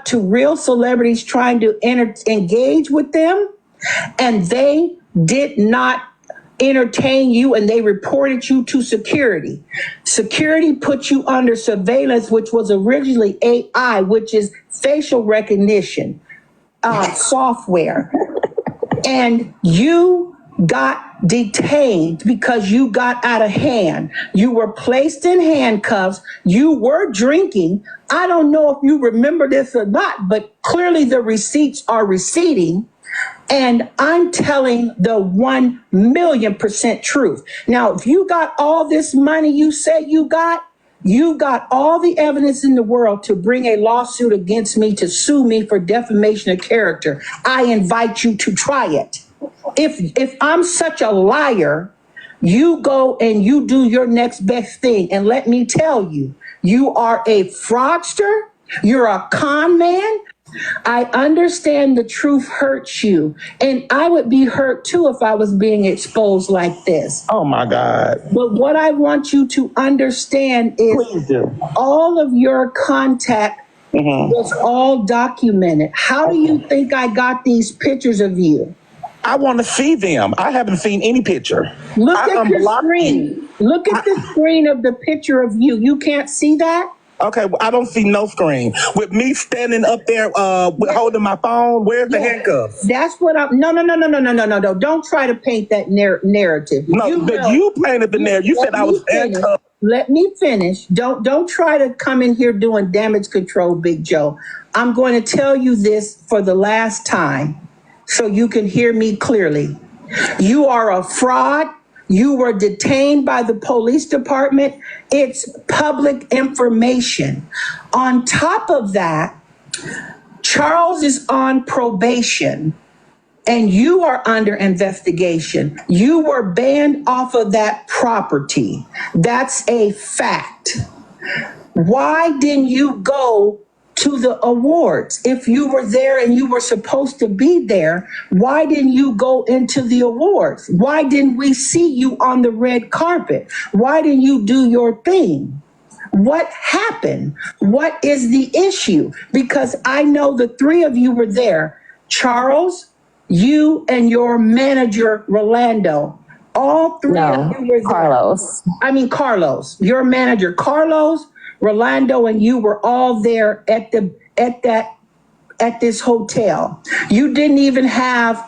to real celebrities trying to engage with them, and they did not entertain you, and they reported you to security. Security put you under surveillance, which was originally AI, which is facial recognition software. And you got detained because you got out of hand. You were placed in handcuffs. You were drinking. I don't know if you remember this or not, but clearly the receipts are receding. And I'm telling the 1,000,000% truth. Now, if you got all this money you say you got all the evidence in the world to bring a lawsuit against me, to sue me for defamation of character. I invite you to try it. If I'm such a liar, you go and you do your next best thing. And let me tell you, you are a fraudster. You're a con man. I understand the truth hurts you, and I would be hurt too if I was being exposed like this. Oh my God. But what I want you to understand is all of your contact was all documented. How do you think I got these pictures of you? I want to see them. I haven't seen any picture. Look at the screen. Look at the screen of the picture of you. You can't see that? Okay, well, I don't see no screen. With me standing up there holding my phone, where's the handcuffs? That's what I'm... No. Don't try to paint that narrative. No, you painted the narrative. You said I was handcuffed. Let me finish. Don't try to come in here doing damage control, Big Joe. I'm going to tell you this for the last time so you can hear me clearly. You are a fraud. You were detained by the police department. It's public information. On top of that, Charles is on probation and you are under investigation. You were banned off of that property. That's a fact. Why didn't you go to the awards? If you were there and you were supposed to be there, why didn't you go into the awards? Why didn't we see you on the red carpet? Why didn't you do your thing? What happened? What is the issue? Because I know the three of you were there. Charles, you and your manager, Rolando. All three of you were there. Carlos. Your manager, Carlos, Rolando, and you were all there at this hotel. You didn't even have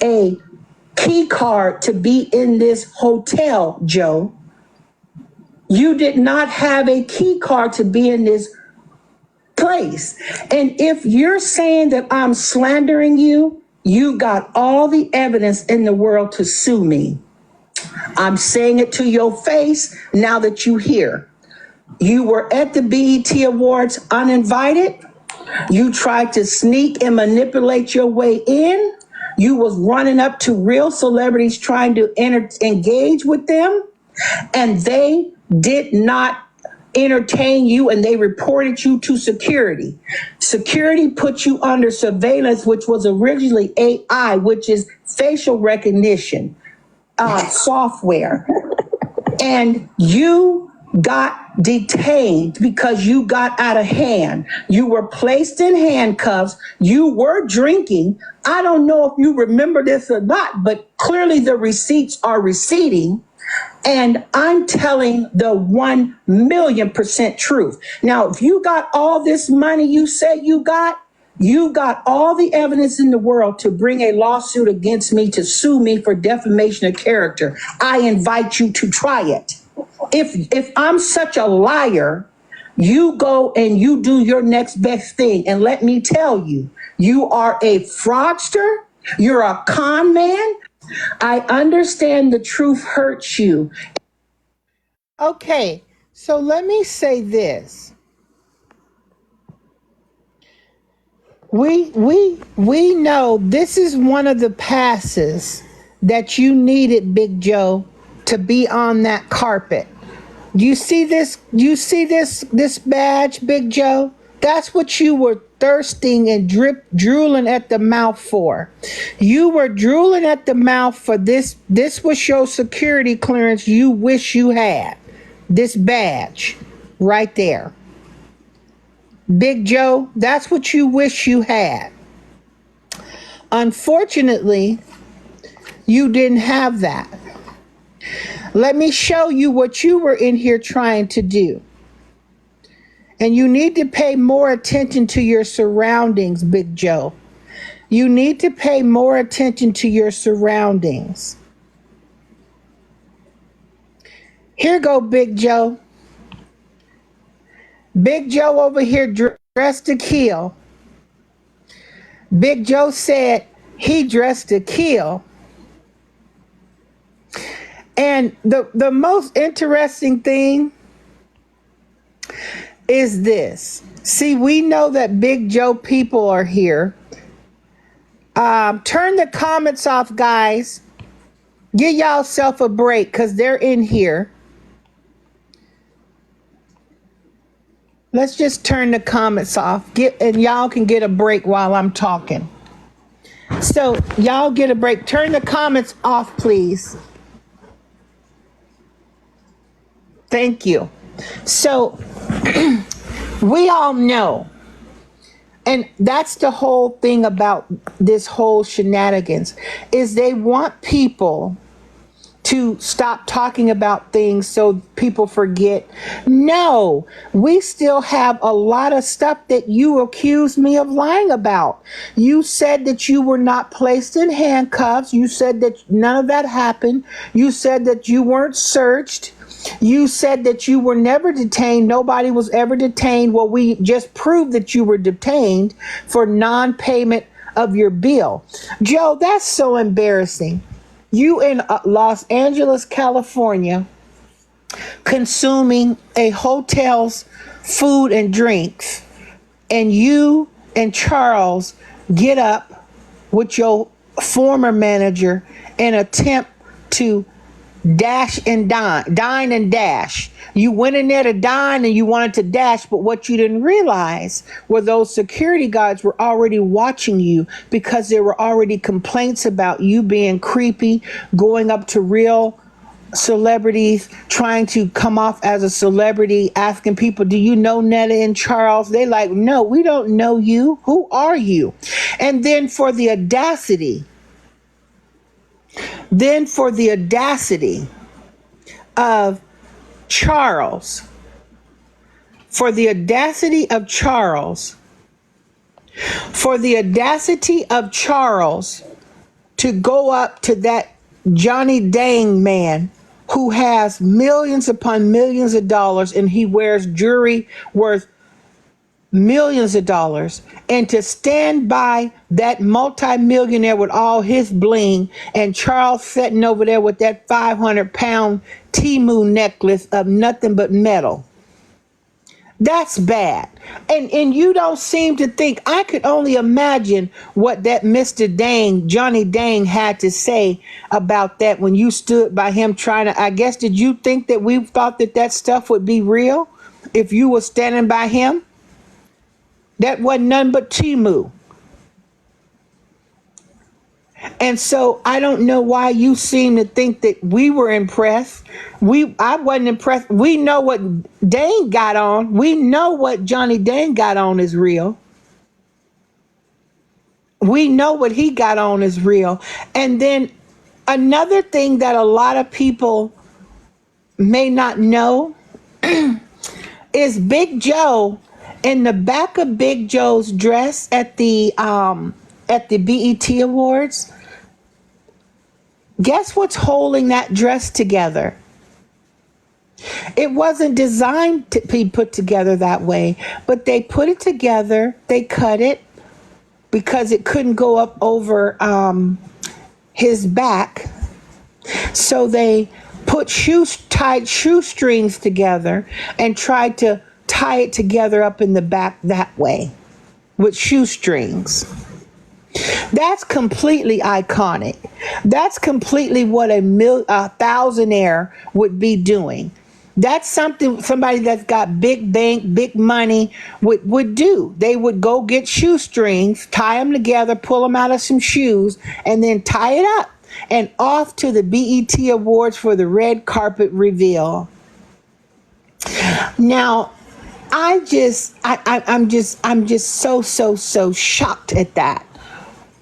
a key card to be in this hotel, Joe. You did not have a key card to be in this place. And if you're saying that I'm slandering you, you got all the evidence in the world to sue me. I'm saying it to your face now that you hear. You were at the BET Awards uninvited. You tried to sneak and manipulate your way in. You was running up to real celebrities trying to engage with them, and they did not entertain you, and they reported you to security. Security put you under surveillance, which was originally AI, which is facial recognition software. And you got detained because you got out of hand. You were placed in handcuffs. You were drinking. I don't know if you remember this or not, but clearly the receipts are receding. And I'm telling the 1,000,000% truth. Now, if you got all this money you say you got all the evidence in the world to bring a lawsuit against me, to sue me for defamation of character. I invite you to try it. If I'm such a liar, you go and you do your next best thing. And let me tell you, you are a fraudster. You're a con man. I understand the truth hurts you. Okay, so let me say this. We know this is one of the passes that you needed, Big Joe, to be on that carpet. You see this? You see this badge, Big Joe? That's what you were thirsting and drooling at the mouth for. You were drooling at the mouth for this. This was your security clearance you wish you had. This badge right there. Big Joe, that's what you wish you had. Unfortunately, you didn't have that. Let me show you what you were in here trying to do. And you need to pay more attention to your surroundings, Big Joe. You need to pay more attention to your surroundings. Here go Big Joe. Big Joe over here dressed to kill. Big Joe said he dressed to kill. And the most interesting thing is this. See, we know that Big Joe people are here. Turn the comments off, guys. Give y'all self a break because they're in here. Let's just turn the comments off. And y'all can get a break while I'm talking. So y'all get a break. Turn the comments off, please. Thank you. So we all know, and that's the whole thing about this whole shenanigans, is they want people to stop talking about things so people forget. No, we still have a lot of stuff that you accused me of lying about. You said that you were not placed in handcuffs. You said that none of that happened. You said that you weren't searched. You said that you were never detained. Nobody was ever detained. Well, we just proved that you were detained for non-payment of your bill. Joe, that's so embarrassing. You in Los Angeles, California, consuming a hotel's food and drinks, and you and Charles get up with your former manager and attempt to dine and dash. You went in there to dine and you wanted to dash, but what you didn't realize were those security guards were already watching you because there were already complaints about you being creepy, going up to real celebrities, trying to come off as a celebrity, asking people, do you know Netta and Charles? They like, no, we don't know you. Who are you? And then for the audacity of Charles, for the audacity of Charles to go up to that Johnny Dang man who has millions upon millions of dollars and he wears jewelry worth millions of dollars, and to stand by that multimillionaire with all his bling and Charles sitting over there with that 500-pound Timu necklace of nothing but metal. That's bad. And you don't seem to think. I could only imagine what that Mr. Dang, Johnny Dang, had to say about that when you stood by him trying to, I guess, did you think that we thought that stuff would be real if you were standing by him? That wasn't none but Timu. And so I don't know why you seem to think that we were impressed. I wasn't impressed. We know what Dane got on. We know what Johnny Dane got on is real. We know what he got on is real. And then another thing that a lot of people may not know is Big Joe. In the back of Big Joe's dress at the BET Awards, guess what's holding that dress together? It wasn't designed to be put together that way, but they put it together. They cut it because it couldn't go up over his back. So they put tied shoestrings together and tried to tie it together up in the back that way with shoestrings. That's completely iconic. That's completely what a thousandaire would be doing. That's something somebody that's got big bank, big money would do. They would go get shoestrings, tie them together, pull them out of some shoes, and then tie it up and off to the BET Awards for the red carpet reveal. Now, I'm just so shocked at that.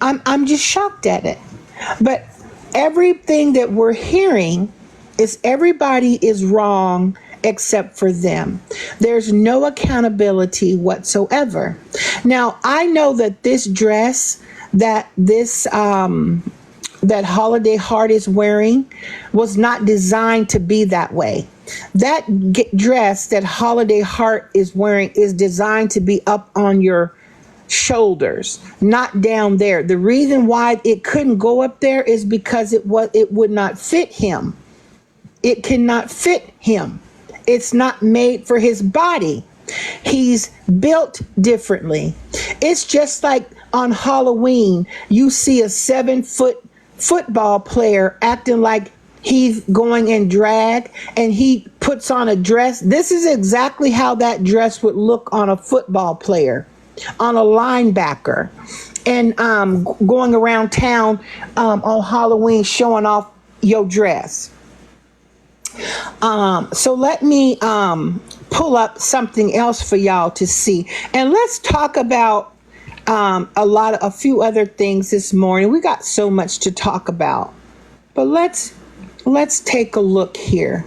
I'm just shocked at it. But everything that we're hearing is everybody is wrong except for them. There's no accountability whatsoever. Now, I know that this dress that that Holiday Heart is wearing was not designed to be that way. That dress that Holiday Heart is wearing is designed to be up on your shoulders, not down there. The reason why it couldn't go up there is because it would not fit him. It cannot fit him. It's not made for his body. He's built differently. It's just like on Halloween, you see a 7 foot football player acting like he's going in drag and he puts on a dress. This is exactly how that dress would look on a football player, on a linebacker, and going around town on Halloween showing off your dress. So let me pull up something else for y'all to see, and let's talk about a few other things this morning. We got so much to talk about, but let's take a look here.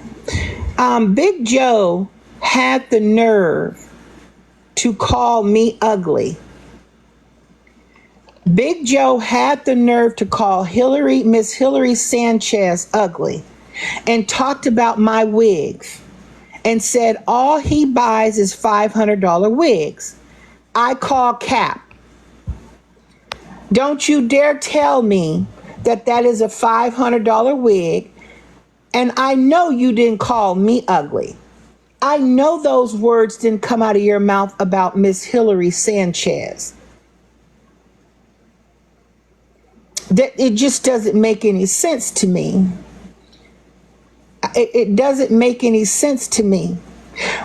Big Joe had the nerve to call me ugly. Big Joe had the nerve to call Miss Hillary Sanchez ugly and talked about my wigs and said all he buys is $500 wigs. I call cap. Don't you dare tell me that that is a $500 wig, and I know you didn't call me ugly. I know those words didn't come out of your mouth about Miss Hillary Sanchez. That it just doesn't make any sense to me. It doesn't make any sense to me.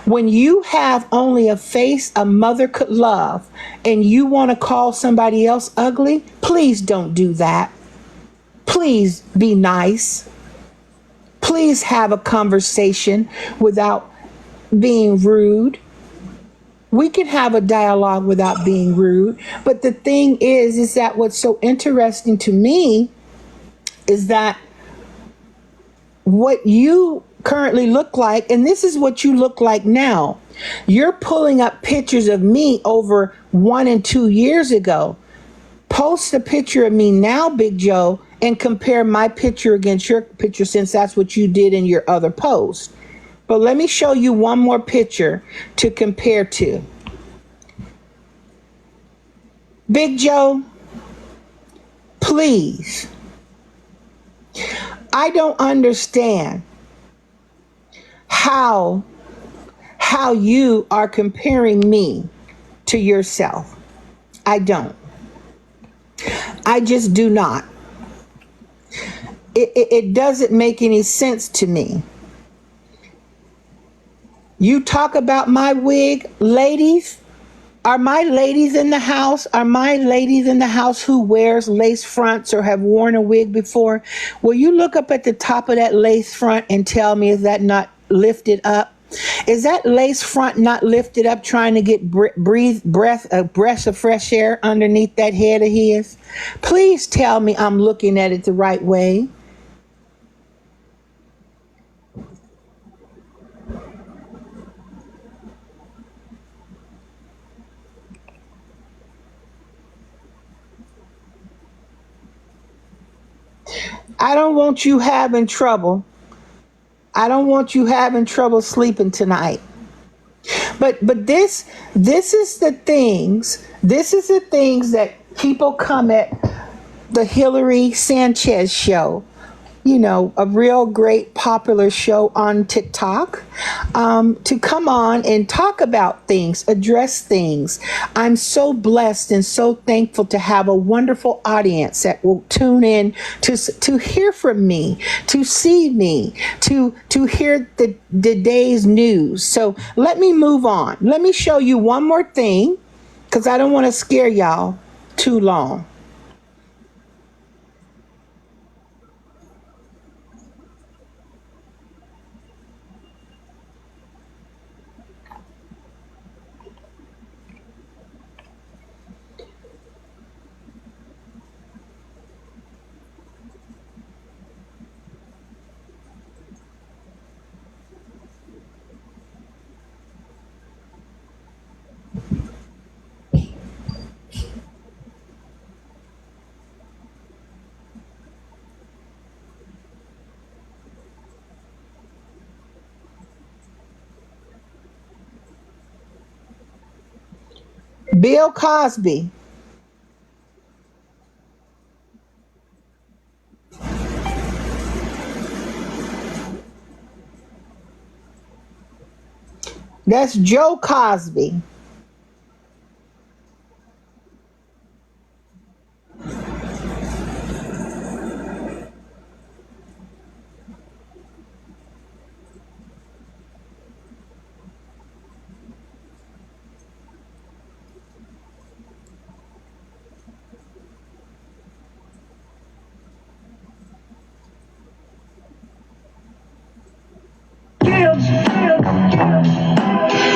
When you have only a face a mother could love and you want to call somebody else ugly, please don't do that. Please be nice. Please have a conversation without being rude. We can have a dialogue without being rude. But the thing is that what's so interesting to me is that what you currently look like, and this is what you look like now. You're pulling up pictures of me over 1 and 2 years ago. Post a picture of me now, Big Joe, and compare my picture against your picture, since that's what you did in your other post. But let me show you one more picture to compare to. Big Joe, please. I don't understand how you are comparing me to yourself. I don't. I just do not. It doesn't make any sense to me. You talk about my wig, ladies. Are my ladies in the house? Are my ladies in the house who wears lace fronts or have worn a wig before? Will you look up at the top of that lace front and tell me, is that not lifted up? Is that lace front not lifted up, trying to get a breath of fresh air underneath that head of his? Please tell me I'm looking at it the right way. I don't want you having trouble. I don't want you having trouble sleeping tonight. But this is the things. This is the things that people come at the Hillary Sanchez show. You know, a real great popular show on TikTok, to come on and talk about things, address things. I'm so blessed and so thankful to have a wonderful audience that will tune in to hear from me, to see me, to hear the day's news. So let me move on. Let me show you one more thing, because I don't want to scare y'all too long. Bill Cosby. That's Joe Cosby.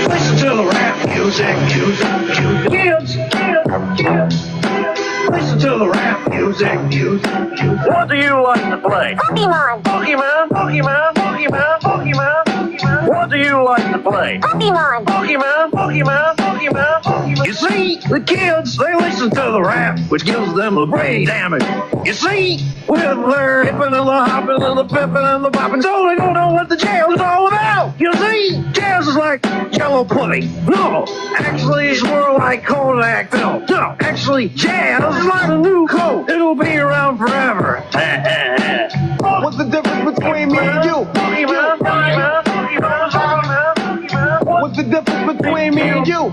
Listen to the rap music. Kids, listen to the rap music. What do you like to play? Pokemon. What do you like to play? Pokemon. You see, the kids, they listen to the rap, which gives them a brain damage. You see, with their hippin' and the hoppin' and the pippin' and the boppin', so they don't know what the jazz is all about. You see, jazz is like Jello pudding. No, actually, it's more like Kodak film. No, actually, jazz is like a new coat. It'll be around forever. What's the difference between me and you? What's the difference between me and you?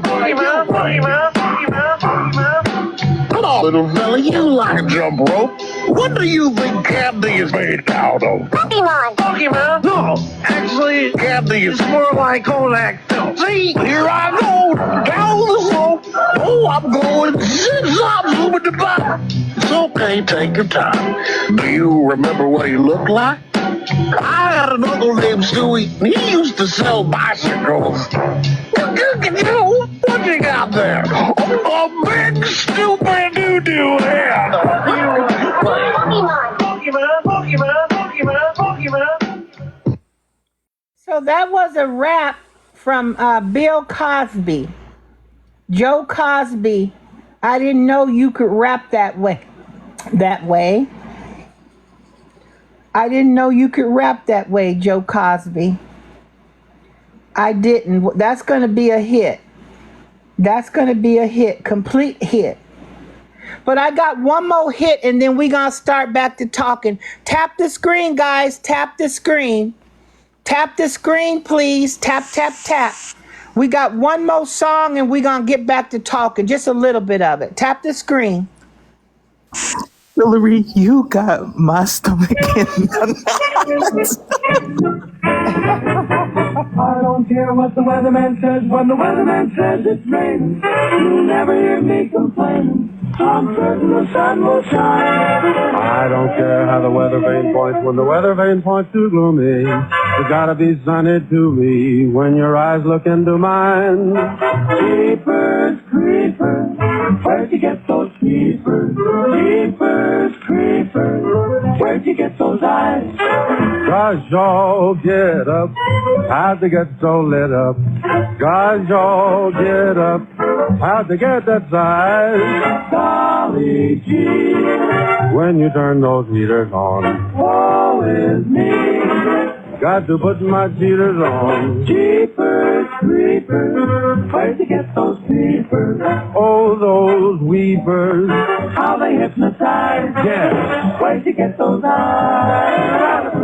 Come on, little fella, you like a jump rope. What do you think candy is made out of? Pokemon? No, actually, candy is more like Kodak film. See, here I go, down the slope. Oh, I'm going zip-zop, zoom-a-da-bop. It's okay, take your time. Do you remember what he looked like? I had an uncle named Stewie, and he used to sell bicycles. What you got there? A big, stupid doo-doo head. Pokemon. So that was a rap from Bill Cosby. Joe Cosby. I didn't know you could rap that way. I didn't know you could rap that way, Joe Cosby. I didn't. That's going to be a hit. That's going to be a hit, complete hit. But I got one more hit and then we going to start back to talking. Tap the screen, guys. Tap the screen. Tap the screen, please. Tap, tap, tap. We got one more song and we going to get back to talking. Just a little bit of it. Tap the screen. Hillary, you got my stomach in the I don't care what the weatherman says. When the weatherman says it's raining, you'll never hear me complaining. I'm certain the sun will shine. I don't care how the weather vane points. When the weather vane points too gloomy, it's gotta be sunny to me when your eyes look into mine. Jeepers creepers, where'd you get those creepers? Jeepers creepers, where'd you get those eyes? Gosh, y'all get up. How'd they get so lit up? Gosh, y'all get up. How'd they get that size? Golly gee, When you turn those heaters on, woe is me. got to put my cheaters on. Jeepers creepers, where'd you get those creepers? Oh, those weepers. How they hypnotize. Yeah. Where'd you get those eyes?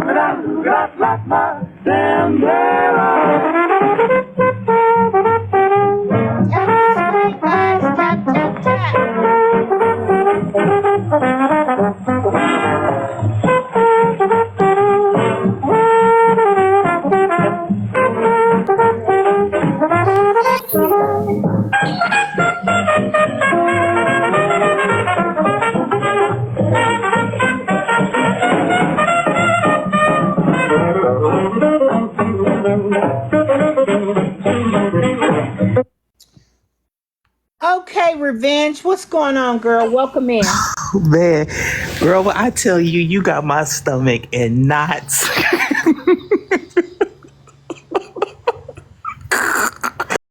Okay, Revenge. What's going on, girl? Welcome in. man. Girl, I tell you, you got my stomach in knots.